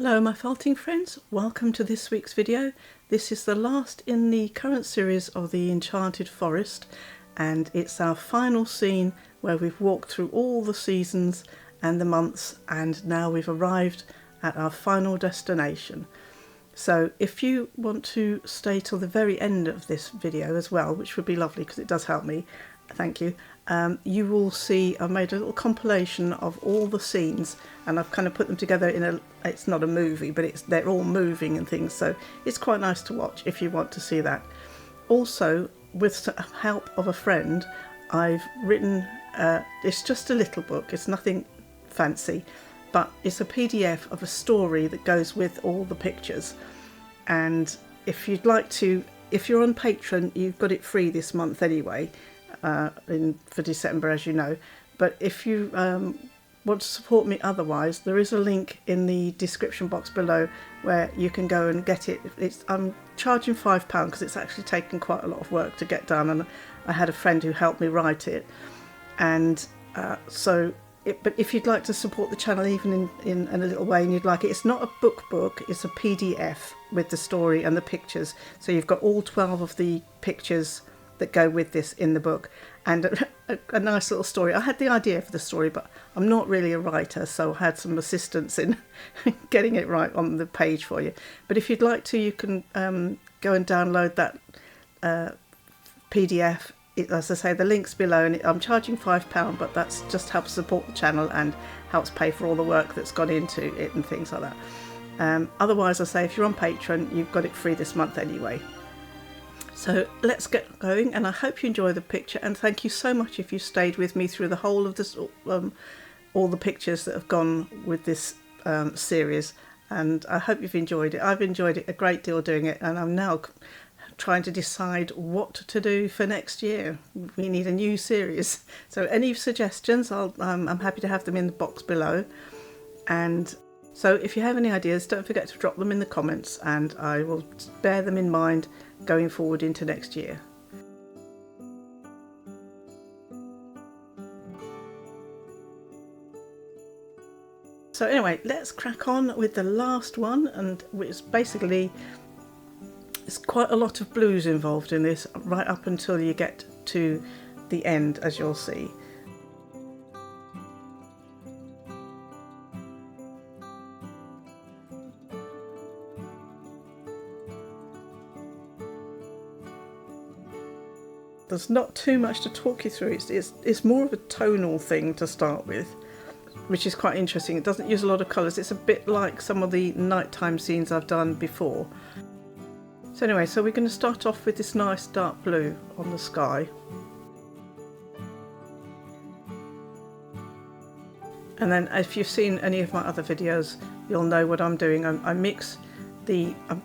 Hello my felting friends, welcome to this week's video. This is the last in the current series of the Enchanted Forest, and it's our final scene where we've walked through all the seasons and the months, and now we've arrived at our final destination. So if you want to stay till the very end of this video as well, which would be lovely because it does help me, thank you, you will see I've made a little compilation of all the scenes, and I've kind of put them together in a, it's not a movie, but they're all moving and things, so it's quite nice to watch if you want to see that. Also, with the help of a friend, I've written, it's just a little book, it's nothing fancy, but it's a PDF of a story that goes with all the pictures. And if you'd like to, if you're on Patreon, you've got it free this month anyway, for December, as you know. But if you want to support me otherwise, there is a link in the description box below where you can go and get it. I'm charging £5 because it's actually taken quite a lot of work to get done, and I had a friend who helped me write it. And but if you'd like to support the channel even in a little way, and you'd like it, it's not a book, it's a PDF with the story and the pictures. So you've got all 12 of the pictures that go with this in the book, and a nice little story. I had the idea for the story, but I'm not really a writer, so I had some assistance in getting it right on the page for you. But if you'd like to, you can go and download that PDF. As I say, the link's below, and I'm charging £5, but that's just helps support the channel and helps pay for all the work that's gone into it and things like that. Otherwise, I say, if you're on Patreon, you've got it free this month anyway. So let's get going, and I hope you enjoy the picture, and thank you so much if you stayed with me through the whole of this, all the pictures that have gone with this series, and I hope you've enjoyed it. I've enjoyed it a great deal doing it, and I'm now trying to decide what to do for next year. We need a new series, so any suggestions, I'm happy to have them in the box below. And so if you have any ideas, don't forget to drop them in the comments, and I will bear them in mind going forward into next year. So anyway, let's crack on with the last one, and it's basically, there's quite a lot of blues involved in this, right up until you get to the end, as you'll see. There's not too much to talk you through. It's more of a tonal thing to start with, which is quite interesting. It doesn't use a lot of colours. It's a bit like some of the nighttime scenes I've done before. So anyway, so we're going to start off with this nice dark blue on the sky. And then if you've seen any of my other videos, you'll know what I'm doing. I'm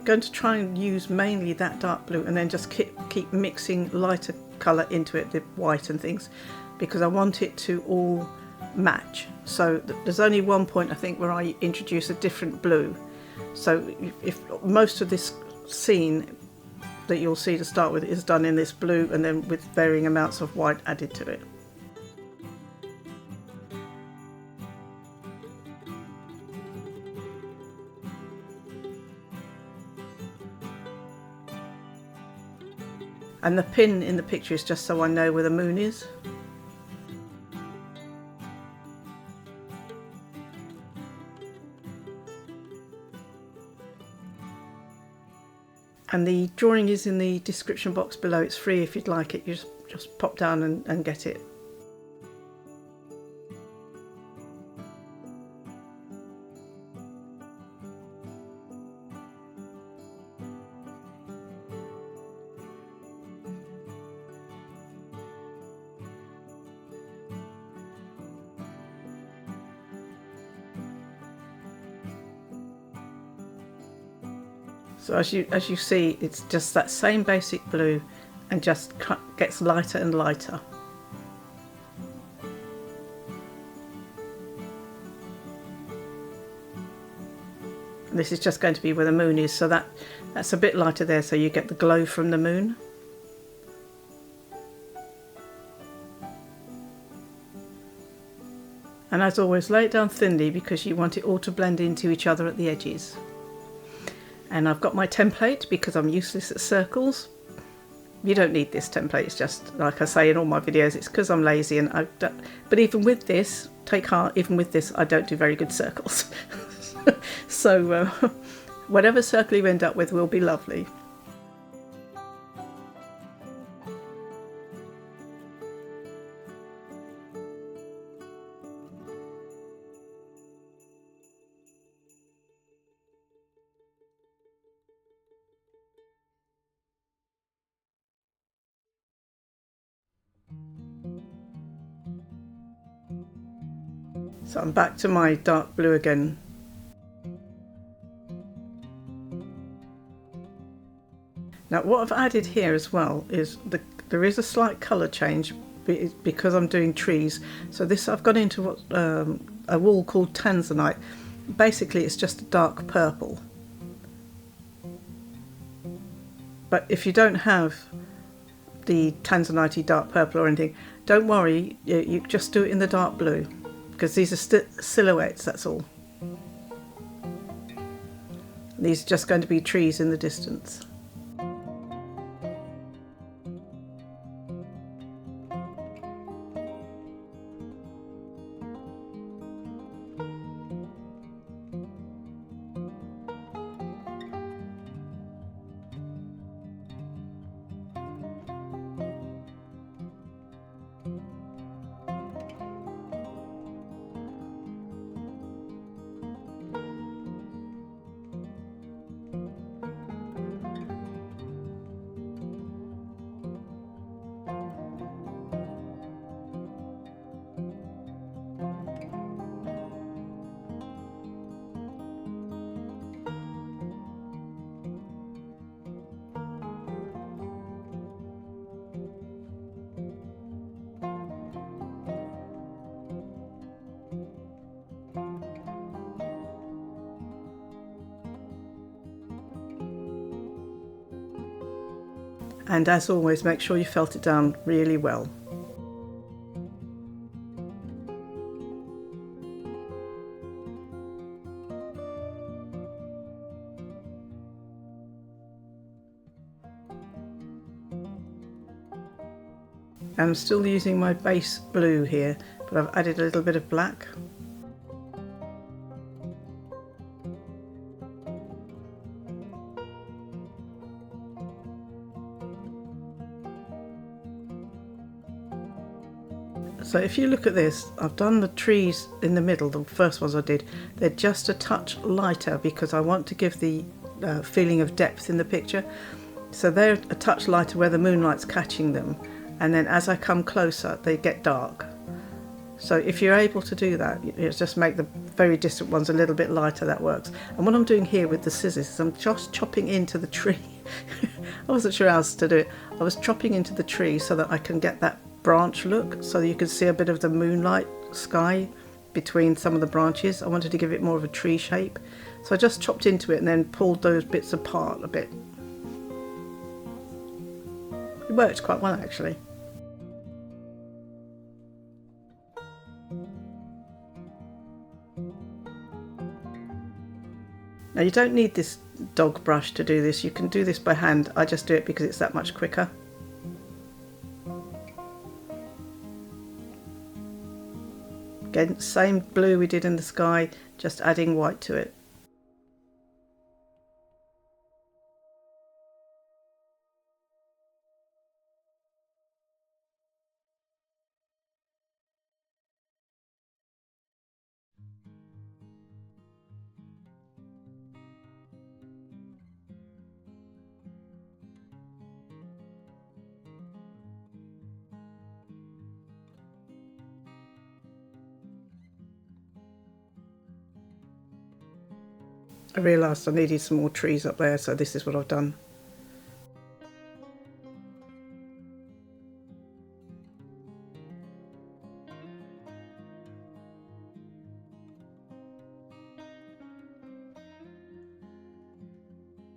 going to try and use mainly that dark blue, and then just keep mixing lighter colour into it, the white and things, because I want it to all match. So there's only one point I think where I introduce a different blue. So if most of this scene that you'll see to start with is done in this blue, and then with varying amounts of white added to it. And the pin in the picture is just so I know where the moon is. And the drawing is in the description box below. It's free if you'd like it. You just pop down and get it. So as you see, it's just that same basic blue, and just gets lighter and lighter. And this is just going to be where the moon is, so that's a bit lighter there, so you get the glow from the moon. And as always, lay it down thinly because you want it all to blend into each other at the edges. And I've got my template because I'm useless at circles. You don't need this template, it's just like I say in all my videos, it's because I'm lazy. And but even with this, take heart, even with this I don't do very good circles. So whatever circle you end up with will be lovely. So I'm back to my dark blue again. Now what I've added here as well is there is a slight colour change because I'm doing trees. So this, I've gone into what a wool called tanzanite. Basically it's just a dark purple. But if you don't have the tanzanite dark purple or anything, don't worry, you just do it in the dark blue, because these are silhouettes, that's all. These are just going to be trees in the distance. And as always, make sure you felt it down really well. I'm still using my base blue here, but I've added a little bit of black. So if you look at this, I've done the trees in the middle, the first ones I did, they're just a touch lighter because I want to give the feeling of depth in the picture. So they're a touch lighter where the moonlight's catching them, and then as I come closer they get dark. So if you're able to do that, you just make the very distant ones a little bit lighter, that works. And what I'm doing here with the scissors is I'm just chopping into the tree. I wasn't sure how else to do it. I was chopping into the tree so that I can get that branch look, so you can see a bit of the moonlight sky between some of the branches. I wanted to give it more of a tree shape, so I just chopped into it and then pulled those bits apart a bit. It worked quite well actually. Now you don't need this dog brush to do this, you can do this by hand. I just do it because it's that much quicker. Again, same blue we did in the sky, just adding white to it. I realised I needed some more trees up there, so this is what I've done.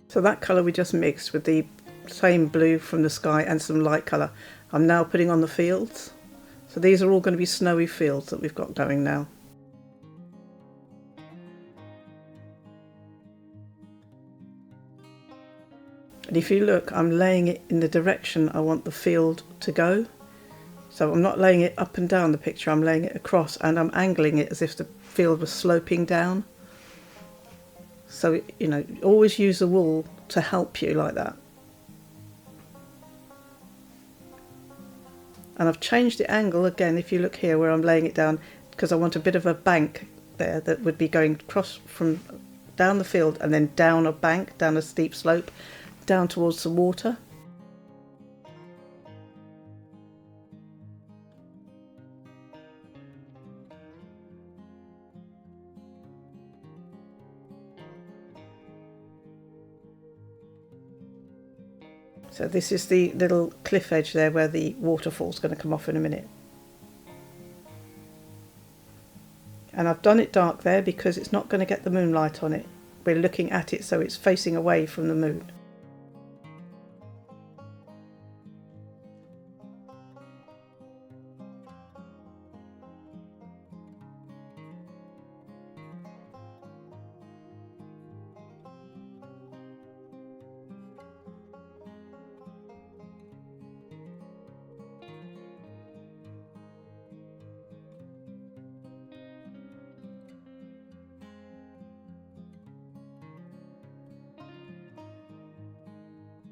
So that colour we just mixed with the same blue from the sky and some light colour, I'm now putting on the fields. So these are all going to be snowy fields that we've got going now. And if you look, I'm laying it in the direction I want the field to go. So I'm not laying it up and down the picture, I'm laying it across, and I'm angling it as if the field was sloping down. So, you know, always use the wool to help you like that. And I've changed the angle again, if you look here where I'm laying it down, because I want a bit of a bank there that would be going across from down the field and then down a bank, down a steep slope, down towards the water. So this is the little cliff edge there where the waterfall's going to come off in a minute. And I've done it dark there because it's not going to get the moonlight on it. We're looking at it so it's facing away from the moon.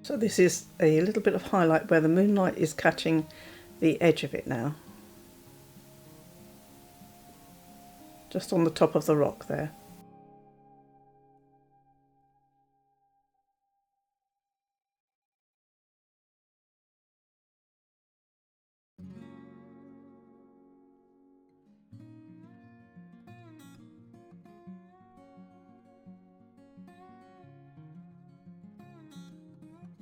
So this is a little bit of highlight where the moonlight is catching the edge of it now. Just on the top of the rock there.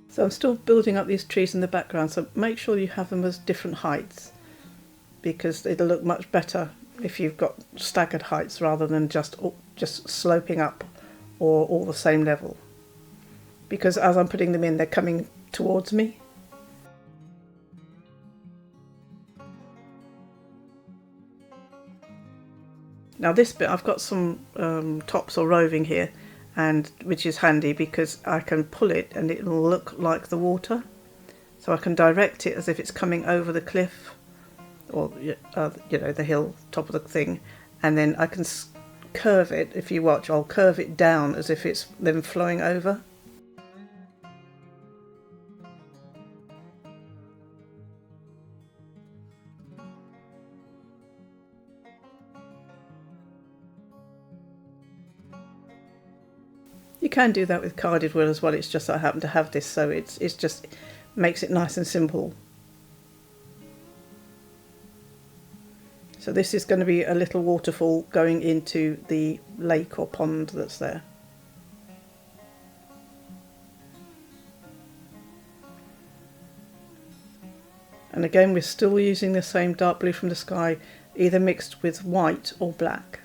So I'm still building up these trees in the background, so make sure you have them as different heights, because it'll look much better if you've got staggered heights rather than just sloping up or all the same level. Because as I'm putting them in, they're coming towards me. Now this bit, I've got some tops or roving here, and which is handy because I can pull it and it will look like the water. So I can direct it as if it's coming over the cliff or you know, the hill top of the thing, and then I can curve it. If you watch, I'll curve it down as if it's then flowing over. You can do that with carded wool as well, it's just that I happen to have this, so it's just makes it nice and simple. So this is going to be a little waterfall going into the lake or pond that's there. And again, we're still using the same dark blue from the sky, either mixed with white or black.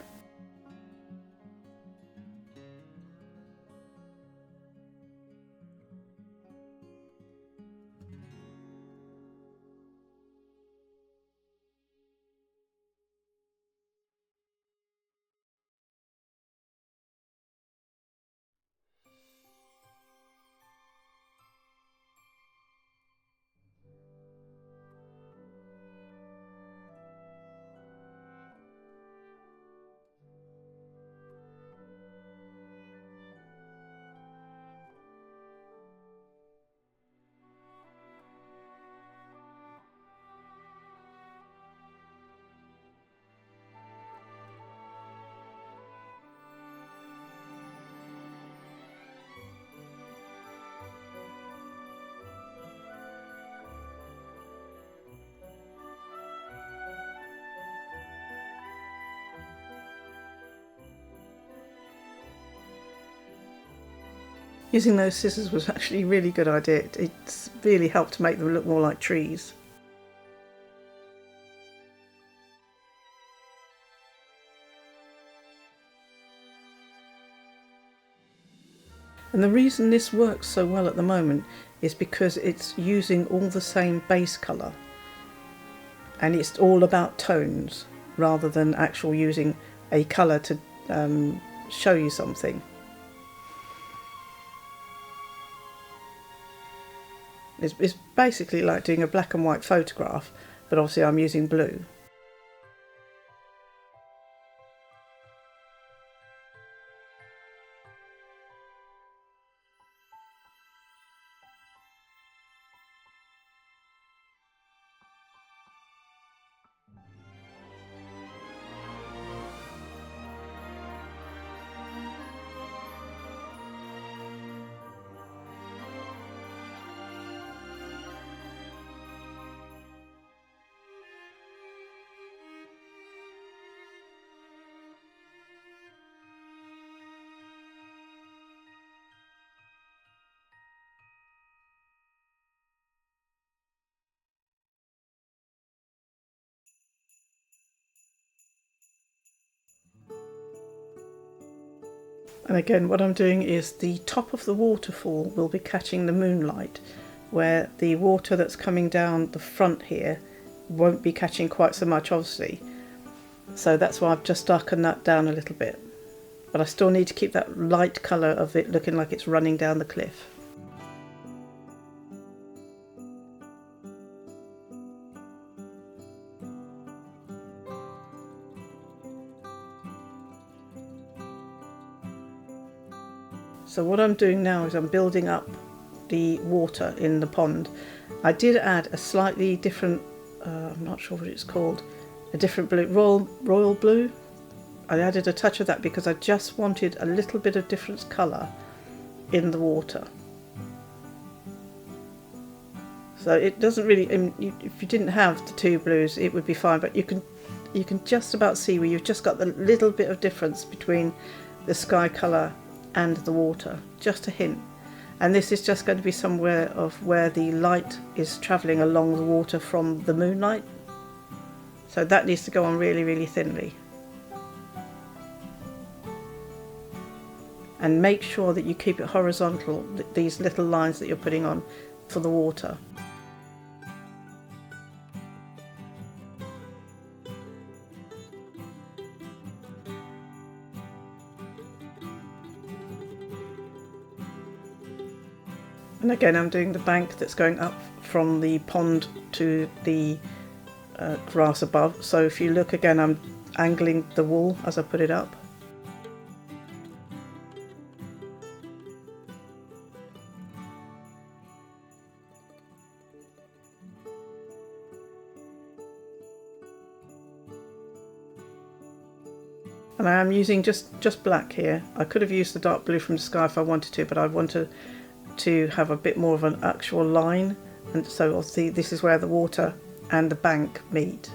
Using those scissors was actually a really good idea. It's really helped to make them look more like trees. And the reason this works so well at the moment is because it's using all the same base colour. And it's all about tones rather than actual using a colour to show you something. It's basically like doing a black and white photograph, but obviously I'm using blue. And again, what I'm doing is the top of the waterfall will be catching the moonlight, where the water that's coming down the front here won't be catching quite so much, obviously. So that's why I've just darkened that down a little bit. But I still need to keep that light colour of it looking like it's running down the cliff. So what I'm doing now is I'm building up the water in the pond. I did add a slightly different, I'm not sure what it's called, a different blue, royal blue. I added a touch of that because I just wanted a little bit of different colour in the water. So it doesn't really, if you didn't have the two blues it would be fine, but you can just about see where you've just got the little bit of difference between the sky colour and the water, just a hint. And this is just going to be somewhere of where the light is travelling along the water from the moonlight. So that needs to go on really, really thinly. And make sure that you keep it horizontal, these little lines that you're putting on for the water. And again, I'm doing the bank that's going up from the pond to the grass above. So if you look again, I'm angling the wall as I put it up. And I am using just black here. I could have used the dark blue from the sky if I wanted to, but I wanted to have a bit more of an actual line, and so obviously this is where the water and the bank meet.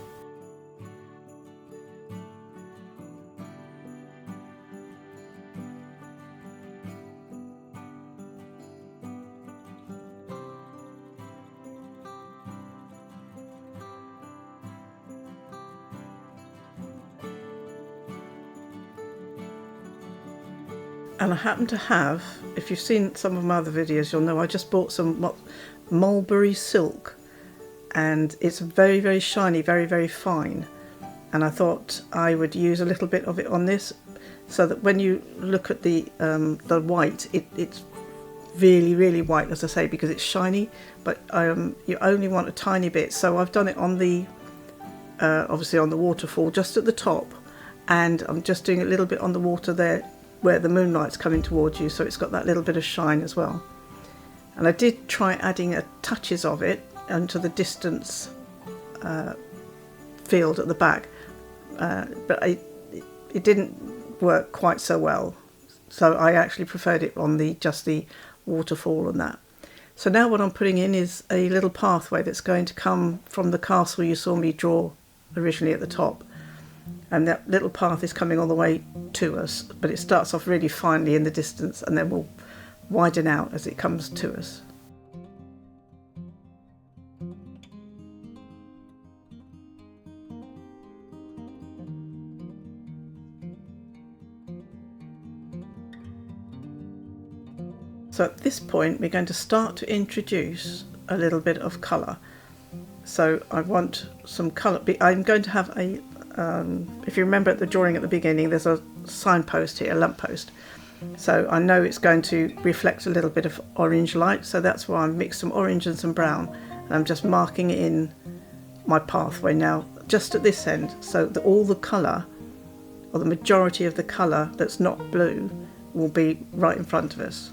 And I happen to have, if you've seen some of my other videos, you'll know I just bought some mulberry silk, and it's very, very shiny, very, very fine. And I thought I would use a little bit of it on this, so that when you look at the white, it's really, really white, as I say, because it's shiny. But you only want a tiny bit, so I've done it on the obviously on the waterfall, just at the top, and I'm just doing a little bit on the water there, where the moonlight's coming towards you, so it's got that little bit of shine as well. And I did try adding touches of it into the distance field at the back, but it didn't work quite so well, so I actually preferred it on just the waterfall and that. So now what I'm putting in is a little pathway that's going to come from the castle you saw me draw originally at the top. And that little path is coming all the way to us, but it starts off really finely in the distance and then will widen out as it comes to us. So at this point we're going to start to introduce a little bit of colour. So I want some colour. I'm going to have a if you remember at the drawing at the beginning, there's a signpost here, a lamppost, So I know it's going to reflect a little bit of orange light, so that's why I mixed some orange and some brown, and I'm just marking in my pathway now just at this end, so that all the colour, or the majority of the colour that's not blue, will be right in front of us.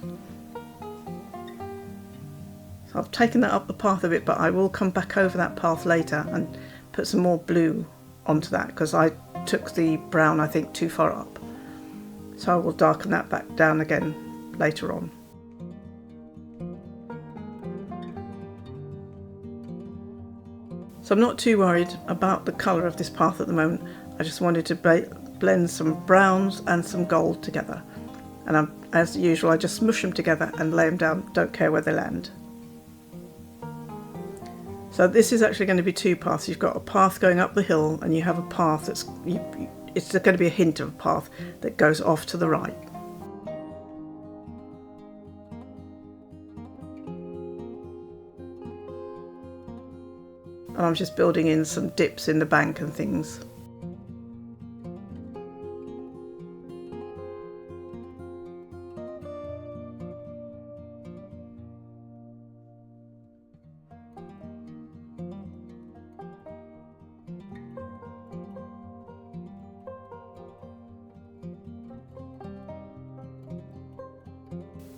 So I've taken that up the path a bit, but I will come back over that path later and put some more blue onto that, because I took the brown, I think, too far up. So I will darken that back down again later on. So I'm not too worried about the colour of this path at the moment. I just wanted to blend some browns and some gold together. And as usual, I just smush them together and lay them down, don't care where they land. So this is actually going to be two paths. You've got a path going up the hill, and you have a path that's, it's going to be a hint of a path that goes off to the right. And I'm just building in some dips in the bank and things.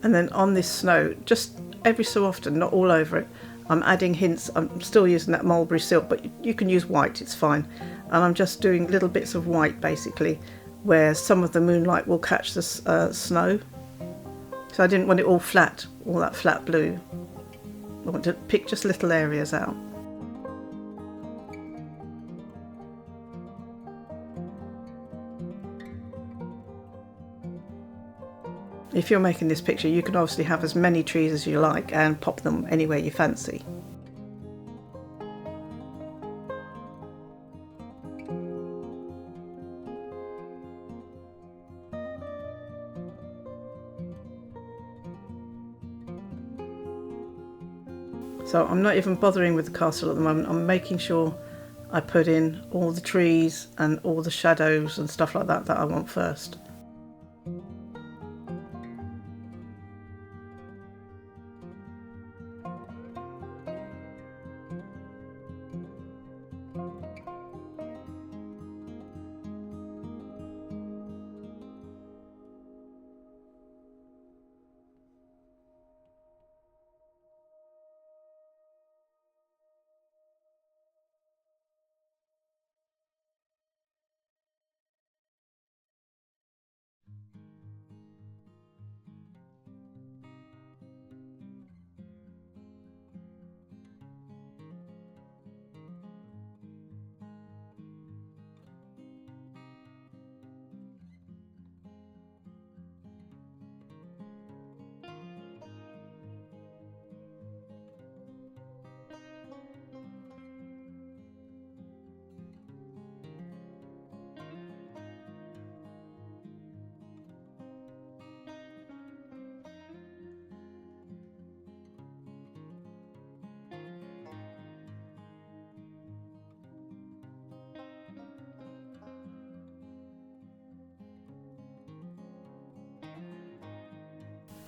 And then on this snow, just every so often, not all over it, I'm adding hints. I'm still using that mulberry silk, but you can use white, it's fine. And I'm just doing little bits of white basically, where some of the moonlight will catch the snow. So I didn't want it all flat, all that flat blue. I want to pick just little areas out. If you're making this picture, you can obviously have as many trees as you like and pop them anywhere you fancy. So I'm not even bothering with the castle at the moment. I'm making sure I put in all the trees and all the shadows and stuff like that I want first.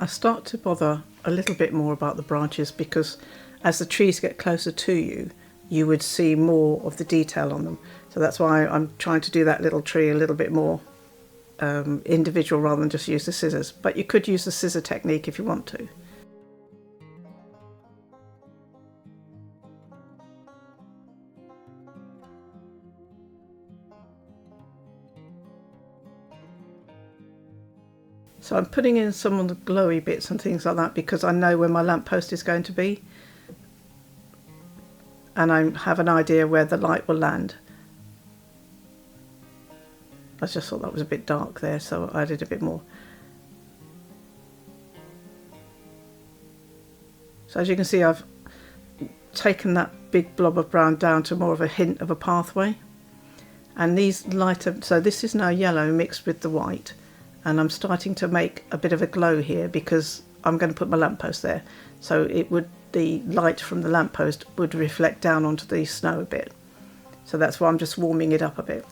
I start to bother a little bit more about the branches, because as the trees get closer to you, you would see more of the detail on them. So that's why I'm trying to do that little tree a little bit more individual rather than just use the scissors. But you could use the scissor technique if you want to. So I'm putting in some of the glowy bits and things like that because I know where my lamppost is going to be, and I have an idea where the light will land. I just thought that was a bit dark there, so I added a bit more. So as you can see, I've taken that big blob of brown down to more of a hint of a pathway, and these lighter, so this is now yellow mixed with the white. And I'm starting to make a bit of a glow here because I'm going to put my lamppost there. So the light from the lamppost would reflect down onto the snow a bit. So that's why I'm just warming it up a bit,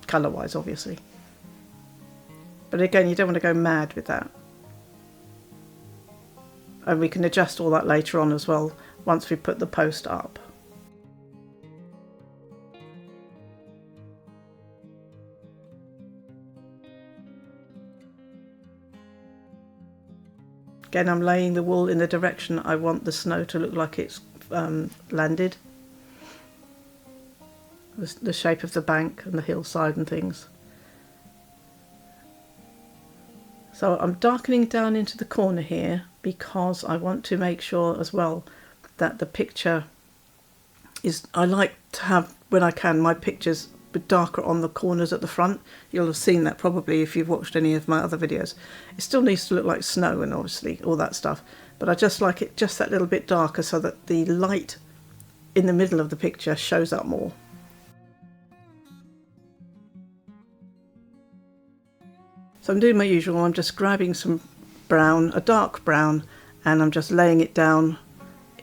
colour-wise obviously. But again, you don't want to go mad with that. And we can adjust all that later on as well, once we put the post up. Again, I'm laying the wool in the direction I want the snow to look like it's landed. The shape of the bank and the hillside and things. So I'm darkening down into the corner here because I want to make sure as well that the picture is, I like to have, when I can, my pictures a bit darker on the corners at the front. You'll have seen that probably if you've watched any of my other videos. It still needs to look like snow and obviously all that stuff, but I just like it just that little bit darker so that the light in the middle of the picture shows up more. So I'm doing my usual, I'm just grabbing some brown, a dark brown, and I'm just laying it down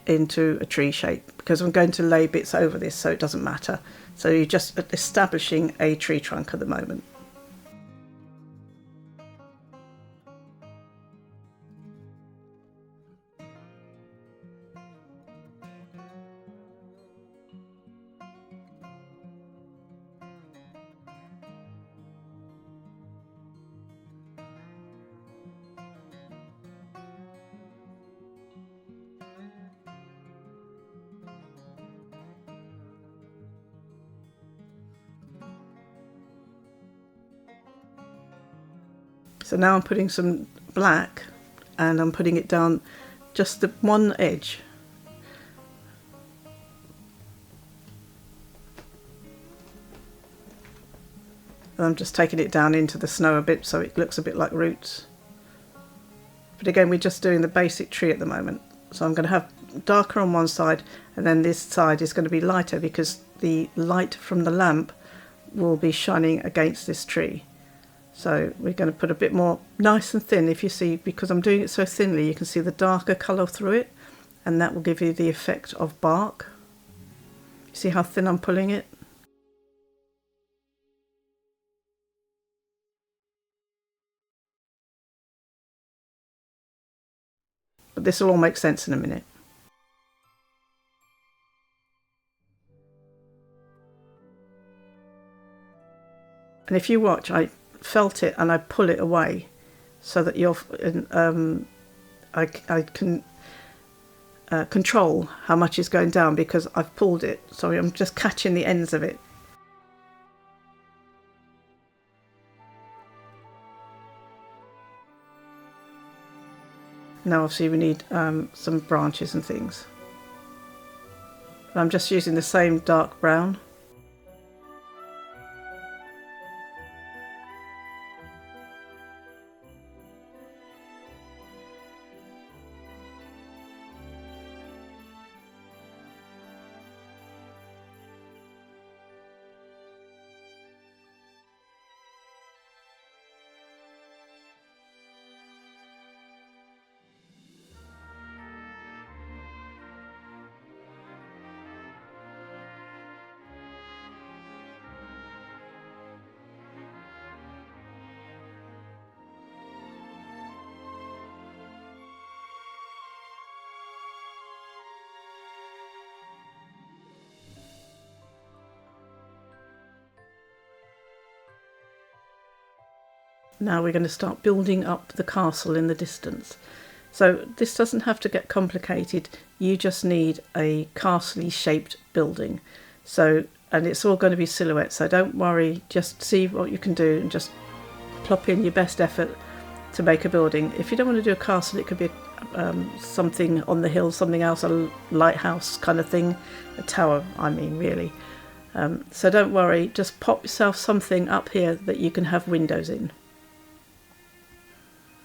into a tree shape because I'm going to lay bits over this so it doesn't matter. So you're just establishing a tree trunk at the moment. So now I'm putting some black and I'm putting it down just the one edge. And I'm just taking it down into the snow a bit so it looks a bit like roots. But again, we're just doing the basic tree at the moment. So I'm going to have darker on one side and then this side is going to be lighter because the light from the lamp will be shining against this tree. So we're going to put a bit more nice and thin, if you see, because I'm doing it so thinly, you can see the darker colour through it, and that will give you the effect of bark. You see how thin I'm pulling it? But this will all make sense in a minute. And if you watch, I felt it and I pull it away so that you're I can control how much is going down because I've pulled it. Sorry, I'm just catching the ends of it. Now obviously we need some branches and things. I'm just using the same dark brown. Now we're going to start building up the castle in the distance. So this doesn't have to get complicated, you just need a castle-y shaped building. So, and it's all going to be silhouette, so don't worry, just see what you can do and just plop in your best effort to make a building. If you don't want to do a castle, it could be something on the hill, something else, a lighthouse kind of thing, a tower I mean really. So don't worry, just pop yourself something up here that you can have windows in.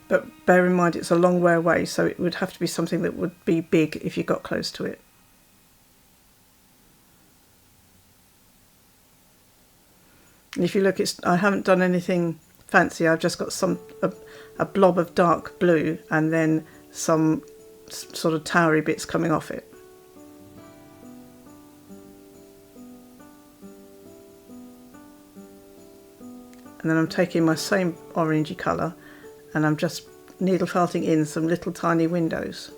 But bear in mind it's a long way away, so it would have to be something that would be big if you got close to it. And if you look, I haven't done anything fancy, I've just got a blob of dark blue and then some sort of towery bits coming off it. And then I'm taking my same orangey colour and I'm just needle felting in some little tiny windows.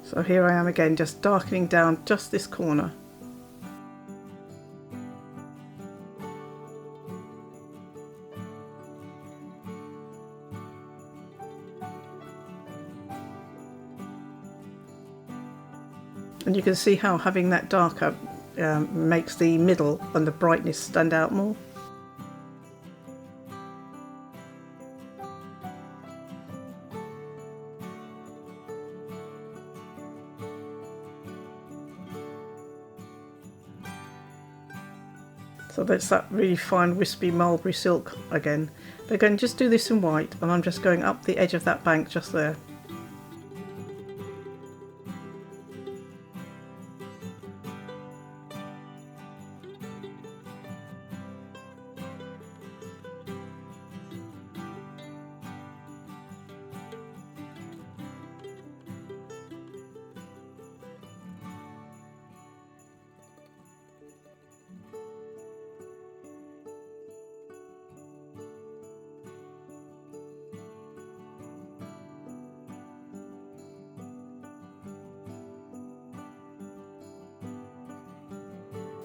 So here I am again, just darkening down just this corner. And you can see how having that darker makes the middle and the brightness stand out more. So that's that really fine wispy mulberry silk again. But again, just do this in white, and I'm just going up the edge of that bank just there.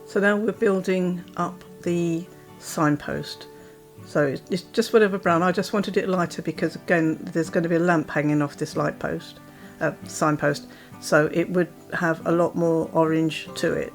So now we're building up the signpost. So it's just whatever brown. I just wanted it lighter because again there's going to be a lamp hanging off this signpost, so it would have a lot more orange to it.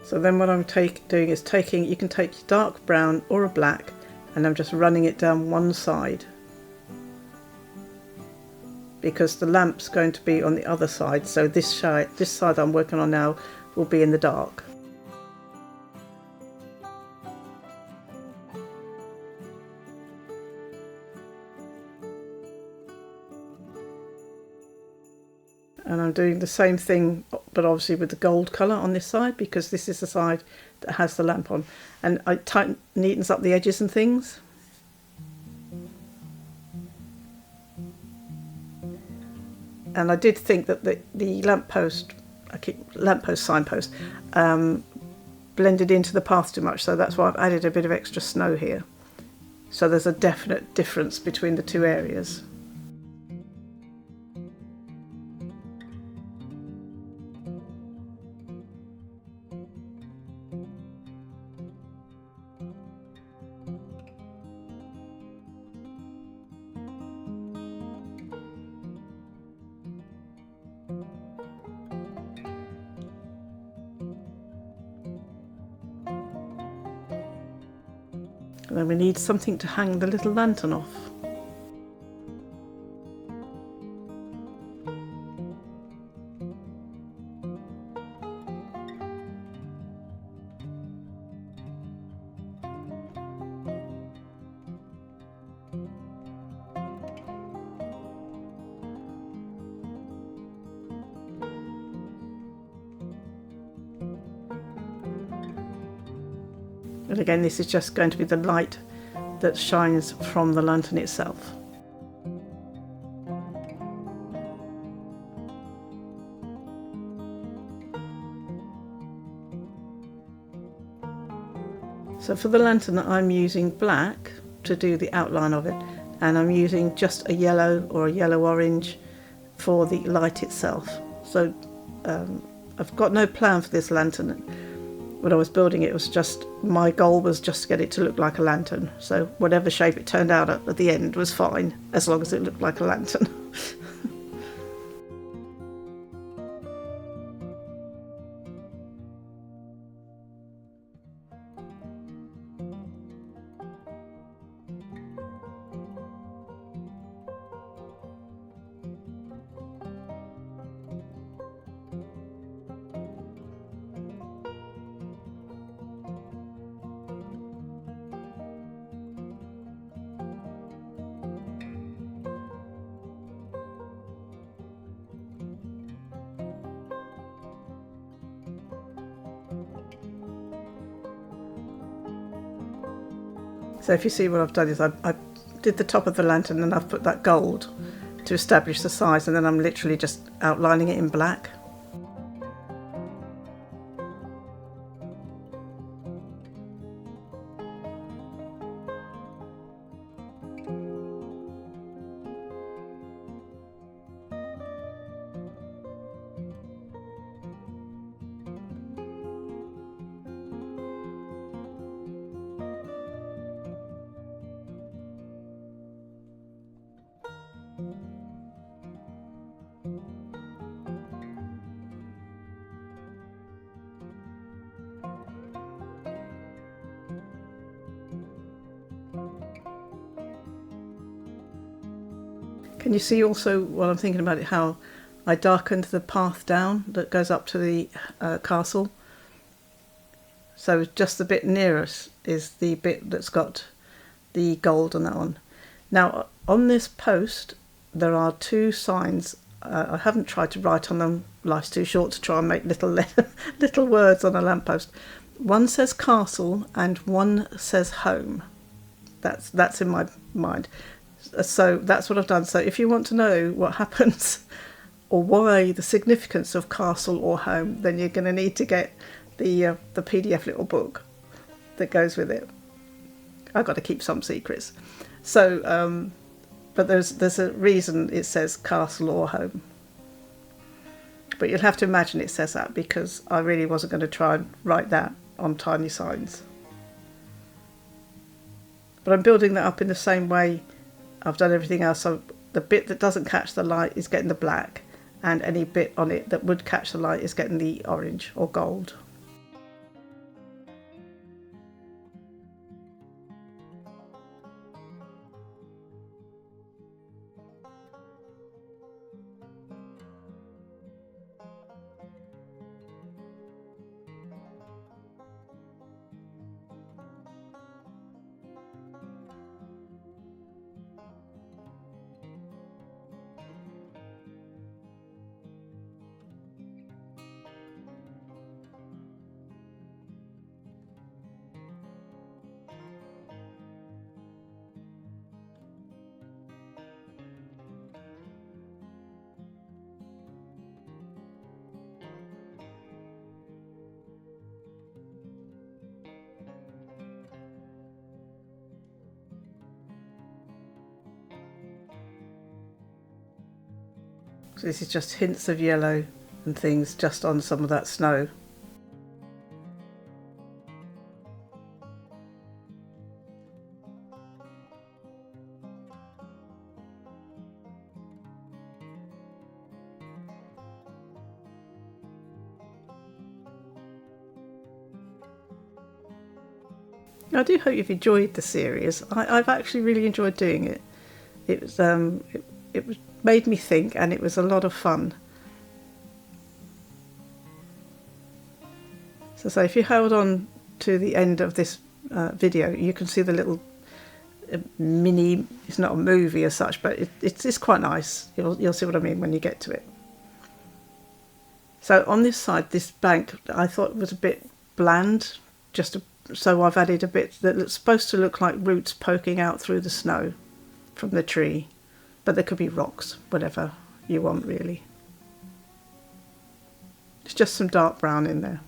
So then what I'm doing is you can take dark brown or a black, and I'm just running it down one side, because the lamp's going to be on the other side, so this side I'm working on now will be in the dark. And I'm doing the same thing, but obviously with the gold colour on this side, because this is the side that has the lamp on. And it neatens up the edges and things. And I did think that the signpost blended into the path too much, so that's why I've added a bit of extra snow here. So there's a definite difference between the two areas. And then we need something to hang the little lantern off. And again, this is just going to be the light that shines from the lantern itself. So for the lantern, I'm using black to do the outline of it, and I'm using just a yellow or a yellow-orange for the light itself. So I've got no plan for this lantern. when I was building it, it was just, my goal was just to get it to look like a lantern. So whatever shape it turned out at the end was fine, as long as it looked like a lantern. So if you see what I've done is I did the top of the lantern and I've put that gold to establish the size, and then I'm literally just outlining it in black. Can you see also, while I'm thinking about it, how I darkened the path down that goes up to the castle? So just the bit near us is the bit that's got the gold on that one. Now on this post there are two signs. I haven't tried to write on them, life's too short to try and make little words on a lamppost. One says castle and one says home. That's in my mind. So that's what I've done. So if you want to know what happens or why, the significance of castle or home, then you're going to need to get the PDF little book that goes with it. I've got to keep some secrets. So, but there's a reason it says castle or home. But you'll have to imagine it says that, because I really wasn't going to try and write that on tiny signs. But I'm building that up in the same way I've done everything else. So the bit that doesn't catch the light is getting the black, and any bit on it that would catch the light is getting the orange or gold. So this is just hints of yellow and things just on some of that snow. I do hope you've enjoyed the series. I've actually really enjoyed doing it. It was made me think, and it was a lot of fun. So if you hold on to the end of this video, you can see the little mini. It's not a movie as such, but it's quite nice. You'll see what I mean when you get to it. So on this side, this bank I thought was a bit bland, so I've added a bit that's supposed to look like roots poking out through the snow from the tree. But there could be rocks, whatever you want really. It's just some dark brown in there.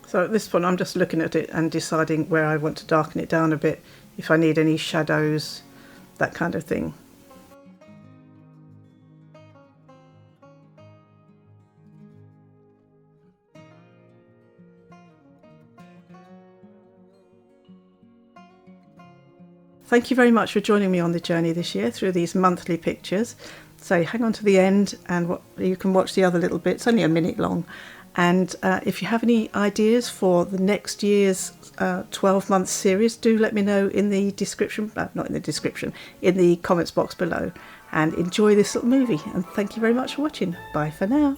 So at this point I'm just looking at it and deciding where I want to darken it down a bit, if I need any shadows, that kind of thing. Thank you very much for joining me on the journey this year through these monthly pictures. So hang on to the end and you can watch the other little bits, only a minute long. And if you have any ideas for the next year's 12-month series, do let me know in the description, not in the description, in the comments box below. And enjoy this little movie. And thank you very much for watching. Bye for now.